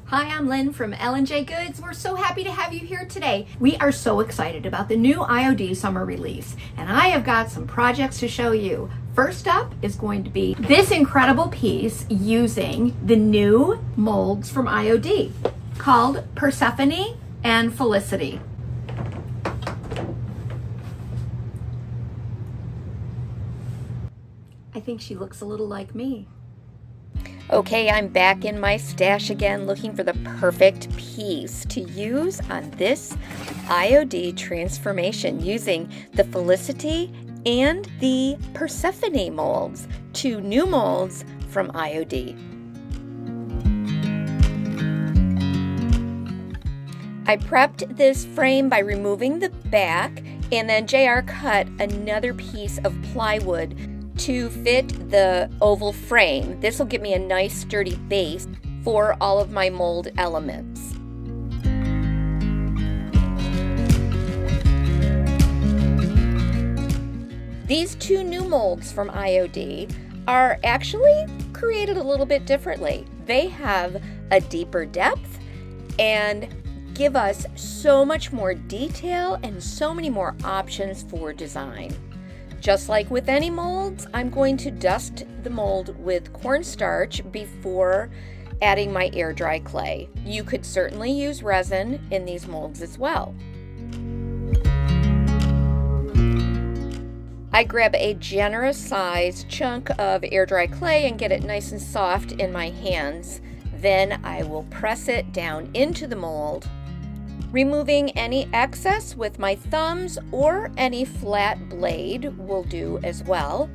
Hi, I'm Lynn from L&J Goods. We're so happy to have you here today. We are so excited about the new IOD Summer Release, and I have got some projects to show you. First up is going to be this incredible piece using the new molds from IOD called Persephone and Felicity. I think she looks a little like me. Okay, I'm back in my stash again looking for the perfect piece to use on this IOD transformation using the Felicity and the Persephone molds, two new molds from IOD. I prepped this frame by removing the back and then JR cut another piece of plywood to fit the oval frame. This will give me a nice sturdy base for all of my mold elements. These two new molds from IOD are actually created a little bit differently. They have a deeper depth and give us so much more detail and so many more options for design. Just like with any molds, I'm going to dust the mold with cornstarch before adding my air dry clay. You could certainly use resin in these molds as well. I grab a generous sized chunk of air dry clay and get it nice and soft in my hands. Then I will press it down into the mold, removing any excess with my thumbs, or any flat blade will do as well.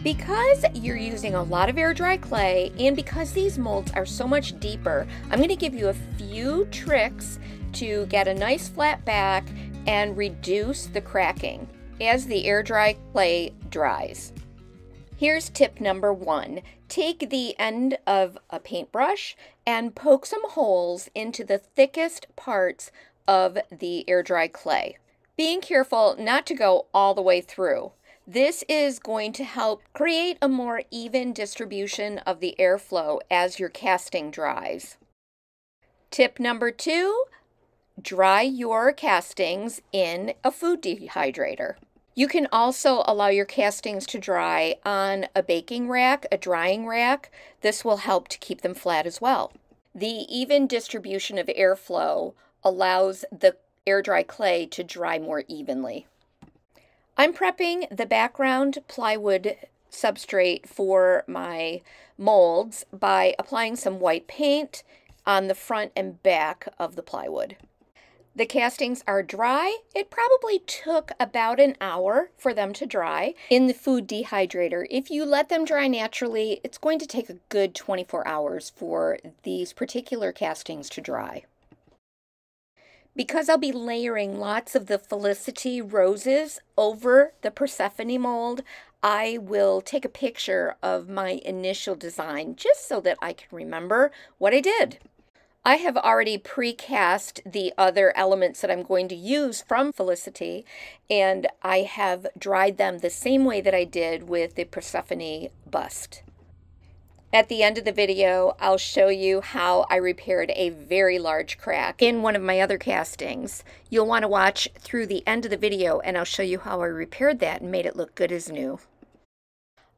Because you're using a lot of air dry clay and because these molds are so much deeper, I'm going to give you a few tricks to get a nice flat back and reduce the cracking as the air dry clay dries. Here's tip number 1. Take the end of a paintbrush and poke some holes into the thickest parts of the air dry clay, being careful not to go all the way through. This is going to help create a more even distribution of the airflow as your casting dries. Tip number 2, dry your castings in a food dehydrator. You can also allow your castings to dry on a baking rack, a drying rack. This will help to keep them flat as well. The even distribution of airflow allows the air dry clay to dry more evenly. I'm prepping the background plywood substrate for my molds by applying some white paint on the front and back of the plywood. The castings are dry. It probably took about an hour for them to dry in the food dehydrator. If you let them dry naturally, it's going to take a good 24 hours for these particular castings to dry. Because I'll be layering lots of the Felicity roses over the Persephone mold, I will take a picture of my initial design just so that I can remember what I did. I have already precast the other elements that I'm going to use from Felicity, and I have dried them the same way that I did with the Persephone bust. At the end of the video, I'll show you how I repaired a very large crack in one of my other castings. You'll want to watch through the end of the video, and I'll show you how I repaired that and made it look good as new.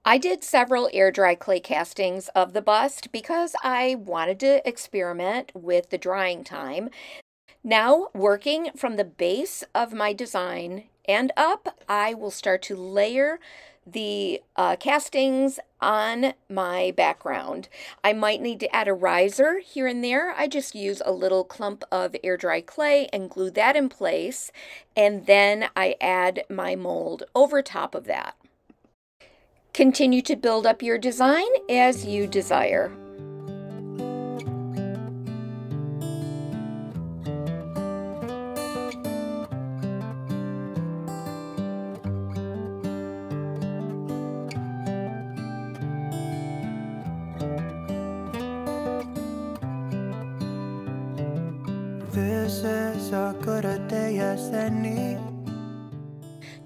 I did several air dry clay castings of the bust because I wanted to experiment with the drying time. Now, working from the base of my design and up, I will start to layer the castings on my background. I might need to add a riser here and there. I just use a little clump of air dry clay and glue that in place, and then I add my mold over top of that. Continue to build up your design as you desire. This is as good a day as any.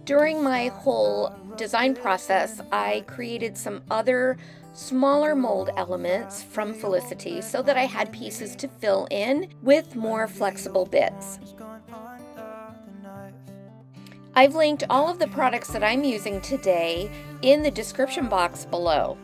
During my whole design process, I created some other smaller mold elements from Felicity so that I had pieces to fill in with more flexible bits. I've linked all of the products that I'm using today in the description box below.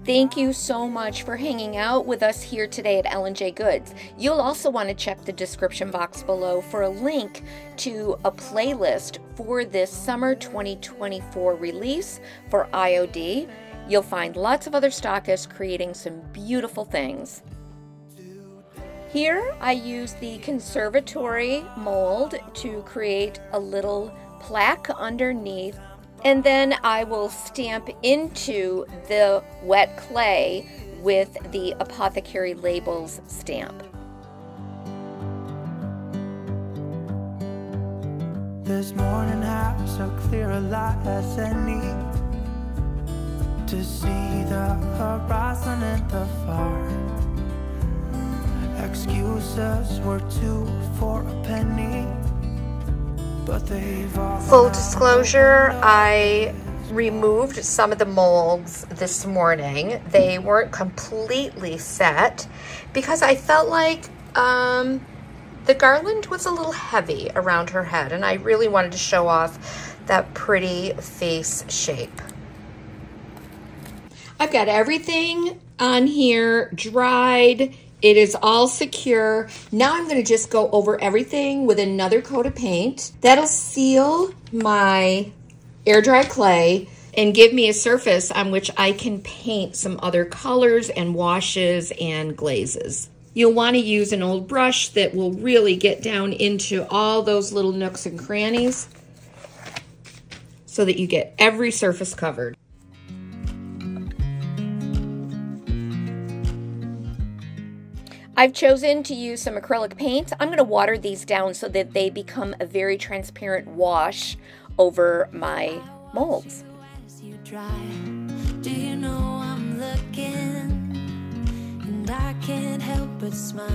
Thank you so much for hanging out with us here today at L&J Goods. You'll also want to check the description box below for a link to a playlist for this summer 2024 release for IOD. You'll find lots of other stockists creating some beautiful things. Here I use the Conservatory mold to create a little plaque underneath, and then I will stamp into the wet clay with the Apothecary Labels stamp. This morning has so clear a light as any to see the horizon and the far. Excuses were 2 for a penny, but they've all. Full disclosure, I removed some of the molds this morning. They weren't completely set because I felt like the garland was a little heavy around her head, and I really wanted to show off that pretty face shape. I've got everything on here dried. It is all secure. Now I'm gonna just go over everything with another coat of paint. That'll seal my air dry clay and give me a surface on which I can paint some other colors and washes and glazes. You'll wanna use an old brush that will really get down into all those little nooks and crannies so that you get every surface covered. I've chosen to use some acrylic paint. I'm going to water these down so that they become a very transparent wash over my molds. Do you know I'm looking and I can't help but smile?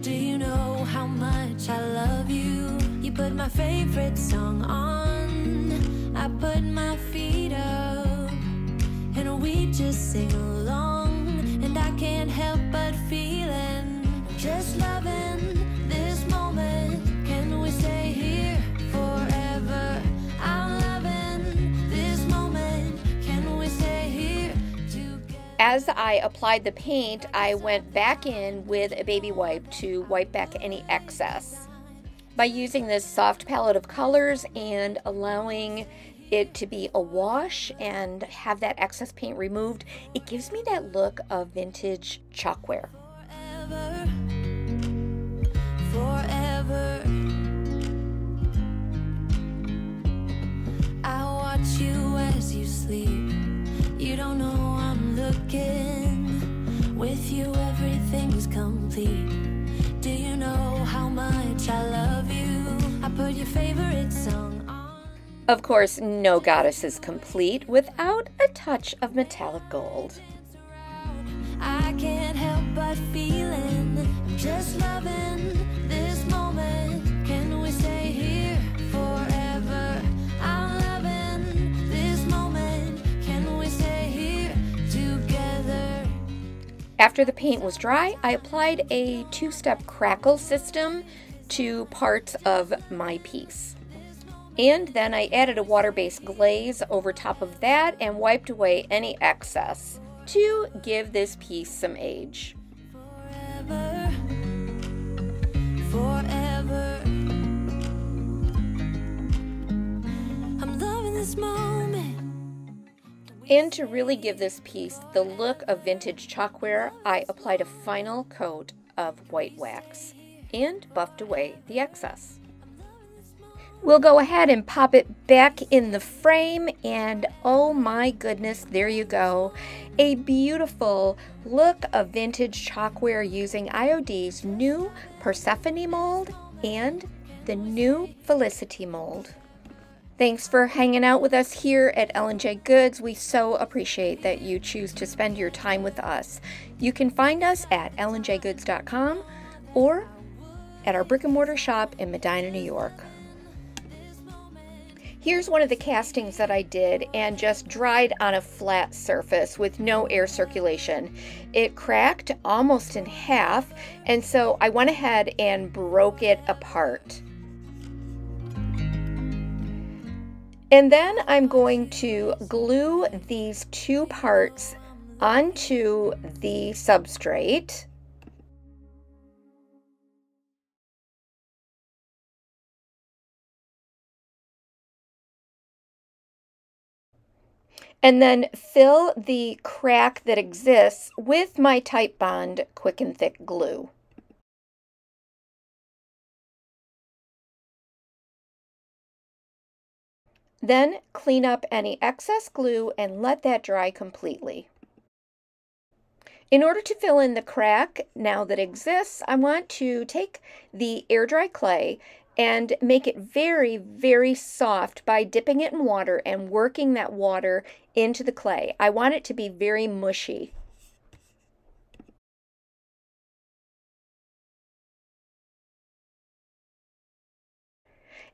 Do you know how much I love you? You put my favorite song on, I put my feet up, and we just sing along, and I can't help but feeling, just loving this moment. Can we stay here forever? I'm loving this moment. Can we stay here together? As I applied the paint, I went back in with a baby wipe to wipe back any excess. By using this soft palette of colors and allowing it to be a wash and have that excess paint removed, it gives me that look of vintage chalkware. Forever, forever. I watch you as you sleep. You don't know I'm looking. With you everything's complete. Do you know how much I love you? I put your favorite song on. Of course, no goddess is complete without a touch of metallic gold. I can't help but feeling, just loving this moment. Can we stay here forever? I'm loving this moment. Can we stay here together? After the paint was dry, I applied a two-step crackle system to parts of my piece. And then I added a water-based glaze over top of that and wiped away any excess to give this piece some age. Forever, forever. I'm loving this moment. And to really give this piece the look of vintage chalkware, I applied a final coat of white wax and buffed away the excess. We'll go ahead and pop it back in the frame, and oh my goodness, there you go. A beautiful look of vintage chalkware using IOD's new Persephone mold and the new Felicity mold. Thanks for hanging out with us here at L&J Goods. We so appreciate that you choose to spend your time with us. You can find us at LandJGoods.com or at our brick and mortar shop in Medina, New York. Here's one of the castings that I did and just dried on a flat surface with no air circulation. It cracked almost in half, and so I went ahead and broke it apart. And then I'm going to glue these two parts onto the substrate. And then fill the crack that exists with my Titebond Quick and Thick glue. Then clean up any excess glue and let that dry completely. In order to fill in the crack now that exists, I want to take the air dry clay and make it very, very soft by dipping it in water and working that water into the clay. I want it to be very mushy.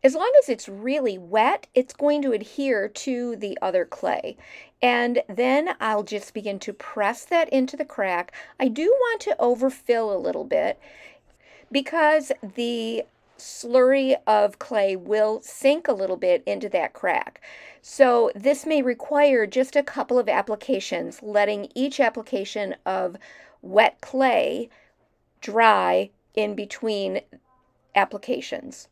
As long as it's really wet, it's going to adhere to the other clay. And then I'll just begin to press that into the crack. I do want to overfill a little bit because the slurry of clay will sink a little bit into that crack. So this may require just a couple of applications, letting each application of wet clay dry in between applications.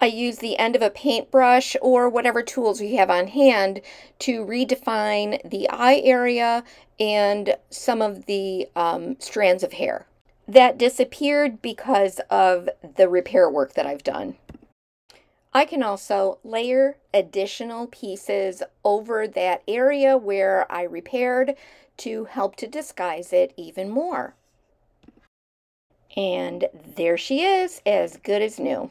I use the end of a paintbrush or whatever tools you have on hand to redefine the eye area and some of the strands of hair. That disappeared because of the repair work that I've done. I can also layer additional pieces over that area where I repaired to help to disguise it even more. And there she is, as good as new.